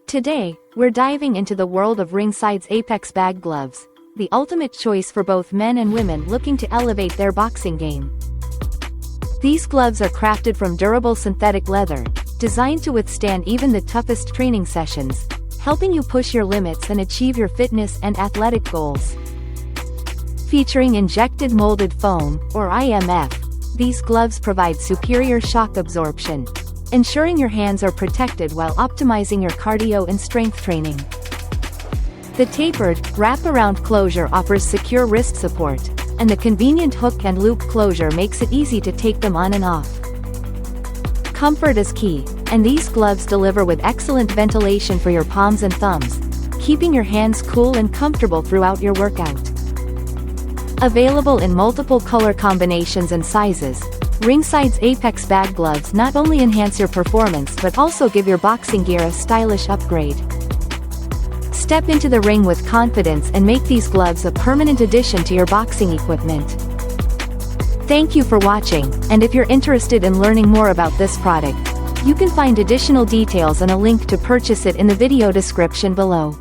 Today, we're diving into the world of Ringside's Apex Bag Gloves, the ultimate choice for both men and women looking to elevate their boxing game. These gloves are crafted from durable synthetic leather, designed to withstand even the toughest training sessions, helping you push your limits and achieve your fitness and athletic goals. Featuring injected molded foam, or IMF, these gloves provide superior shock absorption, ensuring your hands are protected while optimizing your cardio and strength training. The tapered, wrap-around closure offers secure wrist support, and the convenient hook and loop closure makes it easy to take them on and off. Comfort is key, and these gloves deliver with excellent ventilation for your palms and thumbs, keeping your hands cool and comfortable throughout your workout. Available in multiple color combinations and sizes, Ringside's Apex Bag Gloves not only enhance your performance but also give your boxing gear a stylish upgrade. Step into the ring with confidence and make these gloves a permanent addition to your boxing equipment. Thank you for watching, and if you're interested in learning more about this product, you can find additional details and a link to purchase it in the video description below.